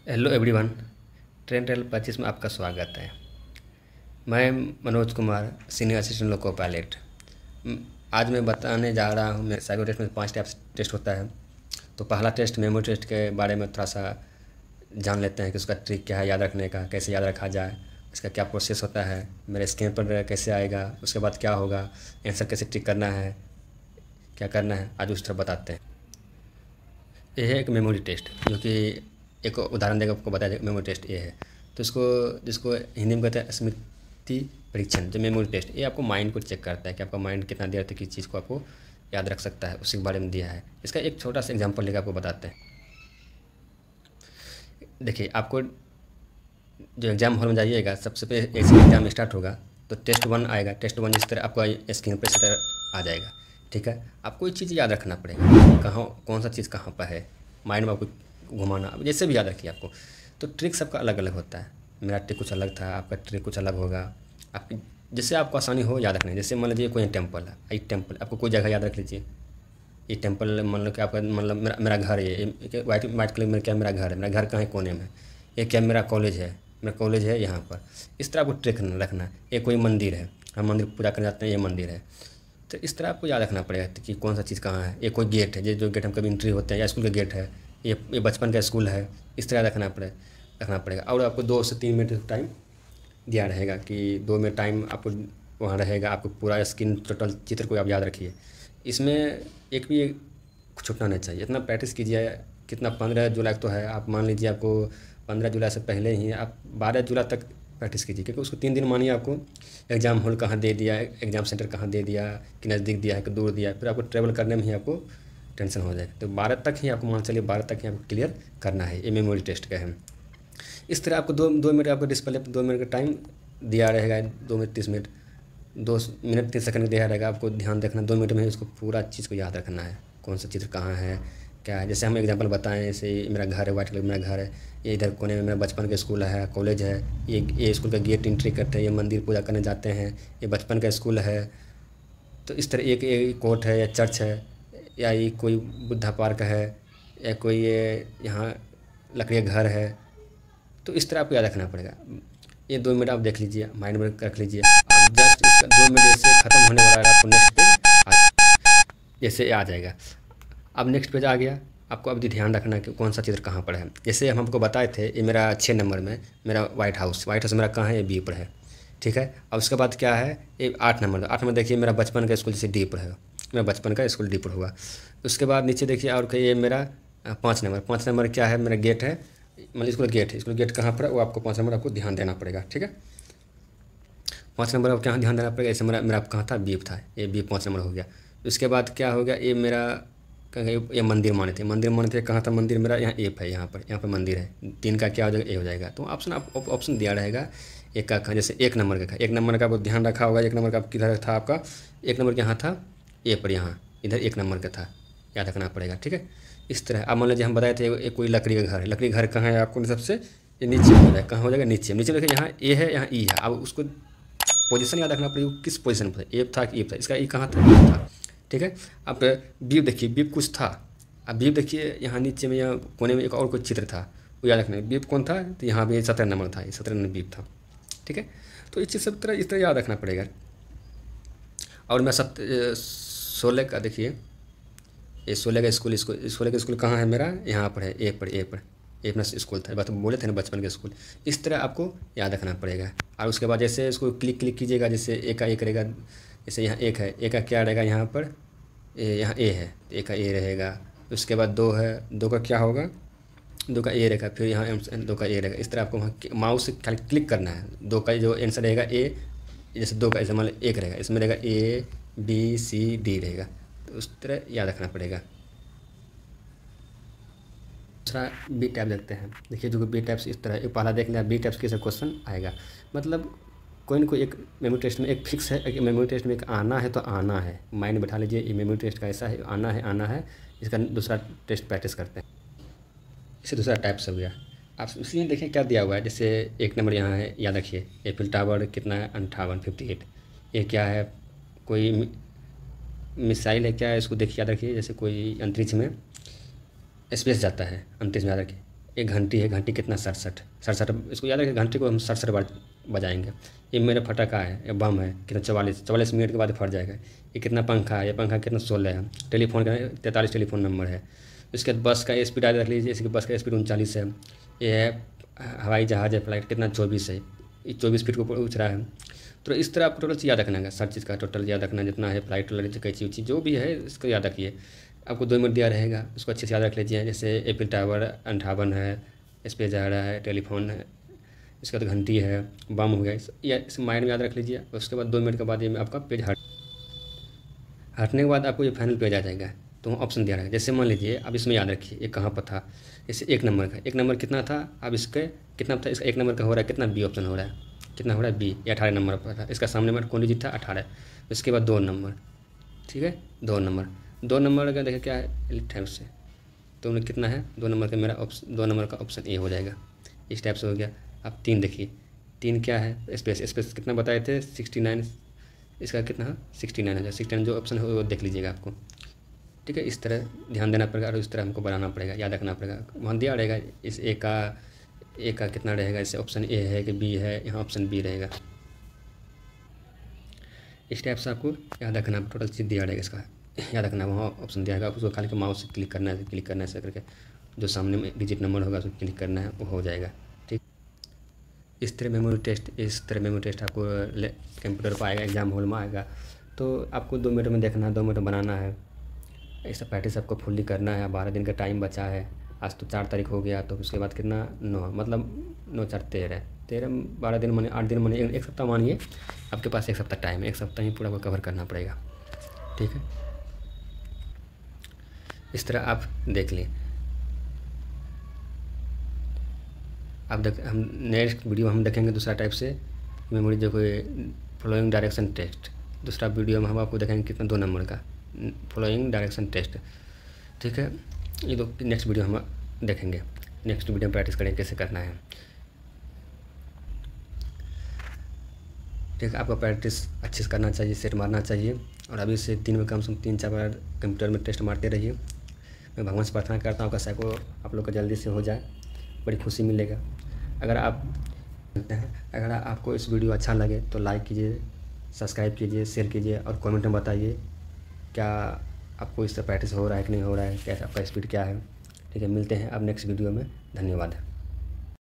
Hello everyone. Train rail 25 में आपका स्वागत है। मैं Manoj Kumar, senior assistant loco pilot. आज मैं बताने जा रहा हूँ, मेरे साइको टेस्ट में 5 टाइप्स टेस्ट होता है। तो पहला टेस्ट मेमोरी टेस्ट के बारे में थोड़ा सा जान लेते हैं कि उसका ट्रिक क्या है याद रखने का, कैसे याद रखा जाए, इसका क्या प्रोसेस होता है, मेरे स्क्रीन पर कैसे आएगा, उसके बाद क्या होगा, आंसर कैसे टिक करना है, क्या करना है, आज उस तरह बताते हैं। ये है एक मेमोरी टेस्ट, जो कि एक उदाहरण देकर आपको बताया जाए। मेमोरी टेस्ट ये है, तो इसको जिसको हिंदी में कहते हैं स्मृति परीक्षण। जो मेमोरी टेस्ट ये आपको माइंड को चेक करता है कि आपका माइंड कितना देर तक किसी चीज़ को आपको याद रख सकता है, उसके बारे में दिया है। इसका एक छोटा सा एग्जांपल लेकर आपको बताते हैं। देखिए, आपको जो एग्ज़ाम हॉल में जाइएगा, सबसे पहले ऐसे एग्ज़ाम स्टार्ट होगा तो टेस्ट 1 आएगा। टेस्ट 1 इस तरह आपका स्क्रीन पर इस तरह आ जाएगा। ठीक है, आपको ये चीज़ याद रखना पड़ेगा, कहाँ कौन सा चीज़ कहाँ पर है, माइंड में आपको घुमाना। अब जैसे भी याद रखिए आपको। तो ट्रिक सबका अलग अलग होता है। मेरा ट्रिक कुछ अलग था, आपका ट्रिक कुछ अलग होगा। आपकी जिससे आपको आसानी हो याद रखने। जैसे मान लीजिए कोई टेम्पल है, ये टेम्पल आपको कोई जगह याद रख लीजिए। ये टेम्पल मान लो कि आपका मतलब मेरा घर है, ये वाइट वाइट कलर में क्या मेरा घर है, मेरा घर कहाँ है, कोने में। ये क्या मेरा कॉलेज है, मेरा कॉलेज है यहाँ पर। इस तरह आपको ट्रिक रखना है। ये कोई मंदिर है, हम मंदिर पूजा करने जाते हैं, ये मंदिर है। तो इस तरह आपको याद रखना पड़ेगा कि कौन सा चीज़ कहाँ है। ये कोई गेट है, जो गेट हम कभी एंट्री होते हैं, या स्कूल का गेट है, ये बचपन का स्कूल है। इस तरह रखना पड़ेगा। और आपको 2 से 3 मिनट टाइम दिया रहेगा कि 2 मिनट टाइम आपको वहाँ रहेगा। आपको पूरा स्क्रीन टोटल चित्र को आप याद रखिए। इसमें एक भी छूटना नहीं चाहिए। इतना प्रैक्टिस कीजिए। कितना 15 जुलाई तो है, आप मान लीजिए आपको 15 जुलाई से पहले ही आप 12 जुलाई तक प्रैक्टिस कीजिए, क्योंकि उसको 3 दिन मानिए आपको एग्ज़ाम हॉल कहाँ दे दिया है, एग्ज़ाम सेंटर कहाँ दे दिया, कि नज़दीक दिया है कि दूर दिया है, फिर आपको ट्रैवल करने में ही आपको टेंशन हो जाएगा। तो 12 तक ही आपको मान चलिए 12 तक ही आपको क्लियर करना है। ये मेमोरी टेस्ट का है। इस तरह आपको 2 मिनट आपको डिस्प्ले पर 2 मिनट का टाइम दिया रहेगा। 2 मिनट 30 मिनट 2 मिनट 30 सेकंड दिया रहेगा। आपको ध्यान रखना 2 मिनट में उसको पूरा चीज़ को याद रखना है, कौन सा चित्र कहाँ है, क्या है। जैसे हम एग्जांपल बताएं, जैसे मेरा घर है, वाइट कलर मेरा घर है, ये इधर कोने में मेरा बचपन का स्कूल है, कॉलेज है, ये स्कूल का गेट एंट्री करते हैं, ये मंदिर पूजा करने जाते हैं, ये बचपन का स्कूल है। तो इस तरह एक कोर्ट है या चर्च है, या ये कोई बुद्धा पार्क है, या कोई ये यहाँ लकड़ी का घर है। तो इस तरह आपको याद रखना पड़ेगा। ये 2 मिनट आप देख लीजिए, माइंड में रख लीजिए। अब जस्ट इसका 2 मिनट जैसे ख़त्म होने वाला है, आपको नेक्स्ट पेज जैसे आ जाएगा। अब नेक्स्ट पेज आ गया। आपको अब ध्यान रखना कि कौन सा चित्र कहाँ पर है। जैसे हम आपको बताए थे, ये मेरा 6 नंबर में मेरा वाइट हाउस मेरा कहाँ है, ये बी पर है। ठीक है, अब उसके बाद क्या है, ये 8 नंबर देखिए, मेरा बचपन का स्कूल जैसे डी पर है, मेरा बचपन का स्कूल डी पर हुआ। उसके बाद नीचे देखिए, और ये मेरा 5 नंबर क्या है, मेरा गेट है, मतलब स्कूल गेट कहाँ पर है, वो आपको 5 नंबर आपको ध्यान देना पड़ेगा। ठीक है, 5 नंबर आपको यहाँ ध्यान देना पड़ेगा। ऐसे मेरा कहाँ था, बी था, ये बी 5 नंबर हो गया। उसके बाद क्या हो गया, ये मेरा ये मंदिर माने थे, कहाँ था मंदिर मेरा, यहाँ ए है, यहाँ पर मंदिर है। 3 का क्या हो जाएगा, ए हो जाएगा। तो ऑप्शन दिया रहेगा। एक का जैसे 1 नंबर का 1 नंबर का आपको ध्यान रखा होगा। 1 नंबर का किधर था आपका, 1 नंबर यहाँ था ए पर, यहाँ इधर 1 नंबर का था, याद रखना पड़ेगा। ठीक है, इस तरह। अब मान लीजिए हम बताए थे कोई लकड़ी का घर है, लकड़ी घर कहाँ है आपको, सबसे ये नीचे हो जाएगा। कहाँ हो जाएगा, नीचे देखिए, यहाँ ए है, यहाँ ई है। अब उसको पोजीशन याद रखना पड़ेगा, किस पोजीशन पर ए था कि ई था। इसका ई कहाँ था, ई था। ठीक है, अब बीप देखिए, बीप कुछ था। अब बीप देखिए, यहाँ नीचे में, यहाँ कोने में एक और कोई चित्र था, वो याद रखना है। बीप कौन था, तो यहाँ भी 17 नंबर था, ये 17 नंबर बीप था। ठीक है, तो ये चीज़ सब तरह इस तरह याद रखना पड़ेगा। और मैं 16 का देखिए, ये 16 का स्कूल, 16 का स्कूल कहाँ है मेरा, यहाँ पर है, ए पर ए अपना स्कूल था, बात बोले थे ना, बचपन का स्कूल। इस तरह आपको याद रखना पड़ेगा। और उसके बाद जैसे इसको क्लिक कीजिएगा, जैसे ए का एक रहेगा, जैसे यहाँ एक है, ए का क्या रहेगा यहाँ पर, यहाँ ए है, ए का ए रहेगा। उसके बाद 2 है, 2 का क्या होगा, 2 का ए रहेगा, फिर यहाँ 2 का ए रहेगा। इस तरह आपको वहाँ माउस से खाली क्लिक करना है। 2 का जो आंसर रहेगा ए, जैसे 2 का ऐसे मान 1 रहेगा, इसमें रहेगा ए बी सी डी रहेगा। तो उस तरह याद रखना पड़ेगा। दूसरा बी टाइप देखते हैं। देखिए, जो बी टाइप्स इस तरह, एक पहला देख लिया, बी टाइप्स कैसे क्वेश्चन आएगा। मतलब कोई ना कोई एक मेमोरी टेस्ट में एक फिक्स है, एक मेमोरी टेस्ट में एक आना है तो आना है। माइंड बैठा लीजिए, ये मेमोरी टेस्ट का ऐसा है, आना है। इसका दूसरा टेस्ट प्रैक्टिस करते हैं। इसे दूसरा टाइप्स हो गया। आप इसी में देखें क्या दिया हुआ है। जैसे 1 नंबर यहाँ है, याद रखिए, एफिल टावर कितना है, 58 ये क्या है, कोई मिसाइल है क्या है, इसको देखिए, याद रखिए। जैसे कोई अंतरिक्ष में स्पेस जाता है, अंतरिक्ष में, याद रखिए। एक घंटी है, घंटी कितना 67 67, इसको याद रखिए, घंटी को हम 67 बार बजाएंगे। ये मेरा फटाका है, ये बम है, कितना 44 मिनट के बाद फट जाएगा। ये कितना पंखा है, ये पंखा कितना 16 है। टेलीफोन का 43 टेलीफोन नंबर है। इसके बाद बस का स्पीड आगे रख लीजिए, इसकी बस का स्पीड 39 है। ये है हवाई जहाज़ है, फ्लाइट कितना 24 है, ये 24 फीट को उछ रहा है। तो इस तरह आपको टोटल चीज़ याद रखना है, हर चीज़ का टोटल याद रखना, जितना है फ्लाइट वाला कैची उची जो भी है इसको याद रखिए। आपको 2 मिनट दिया रहेगा, उसको अच्छे से याद रख लीजिए। जैसे एफिल टावर 58 है, स्पेस जहाज़ है, टेलीफोन है, इसका तो घंटी है, बम हो गया, इस माइंड में याद रख लीजिए। उसके बाद 2 मिनट के बाद ये आपका पेज हटने के बाद आपको ये फाइनल पेज आ जाएगा। तो ऑप्शन दिया रहेगा। जैसे मान लीजिए अब इसमें याद रखिए ये कहाँ पर था। जैसे 1 नंबर का, 1 नंबर कितना था, अब इसके कितना था, इसका 1 नंबर का हो रहा है कितना, बी ऑप्शन हो रहा है, कितना हो रहा है बी, ये 18 नंबर पर था। इसका सामने में कौन डिजिट था 18। उसके बाद 2 नंबर, ठीक है, 2 नंबर का देखिए क्या है, इस टाइप से। तो उन्हें कितना है 2 नंबर का, मेरा ऑप्शन 2 नंबर का ऑप्शन ए हो जाएगा। इस टाइप से हो गया। अब 3 देखिए, 3 क्या है, स्पेस कितना बताए थे 69, इसका कितना है 69 है। 69 जो ऑप्शन है वो देख लीजिएगा आपको, ठीक है। इस तरह ध्यान देना पड़ेगा और इस तरह हमको बनाना पड़ेगा, याद रखना पड़ेगा। वहाँ दिया रहेगा इस ए का कितना रहेगा, इससे ऑप्शन ए है कि बी है, यहाँ ऑप्शन बी रहेगा। इस टाइप से आपको याद रखना, टोटल चीज़ दिया रहेगा इसका याद रखना। वहाँ ऑप्शन दिया रहेगा, उसको खाली माउस से क्लिक करना है ऐसे करके, जो सामने में डिजिट नंबर होगा उसको क्लिक करना है, वो हो जाएगा, ठीक। इस तरह मेमोरी टेस्ट आपको कंप्यूटर पर आएगा, एग्जाम हॉल में आएगा। तो आपको 2 मिनट में देखना है, 2 मिनट में बनाना है। ऐसा प्रैक्टिस आपको फुल्ली करना है। 12 दिन का टाइम बचा है। आज तो 4 तारीख हो गया, तो उसके बाद कितना 9, मतलब 9 4 13 12 दिन माने 8 दिन माने 1 सप्ताह मानिए। आपके पास 1 सप्ताह टाइम है, 1 सप्ताह ही पूरा को कवर करना पड़ेगा, ठीक है। इस तरह आप देख लें। हम नेक्स्ट वीडियो हम देखेंगे दूसरा टाइप से मेमोरी, जो कोई फॉलोइंग डायरेक्शन टेस्ट। दूसरा वीडियो में हम आपको देखेंगे कितना 2 नंबर का फॉलोइंग डायरेक्शन टेस्ट, ठीक है। ये दो नेक्स्ट वीडियो हम देखेंगे। नेक्स्ट वीडियो में प्रैक्टिस करेंगे कैसे करना है, ठीक है। आपको प्रैक्टिस अच्छे से करना चाहिए, सेट मारना चाहिए। और अभी से दिन में कम से कम 3-4 बार कंप्यूटर में टेस्ट मारते रहिए। मैं भगवान से प्रार्थना करता हूँ कि साइको आप लोग का जल्दी से हो जाए, बड़ी खुशी मिलेगा। अगर आपको इस वीडियो अच्छा लगे तो लाइक कीजिए, सब्सक्राइब कीजिए, शेयर कीजिए और कमेंट में बताइए क्या आपको इससे प्रैक्टिस हो रहा है कि नहीं हो रहा है, क्या आपका स्पीड क्या है, ठीक है। मिलते हैं अब नेक्स्ट वीडियो में। धन्यवाद।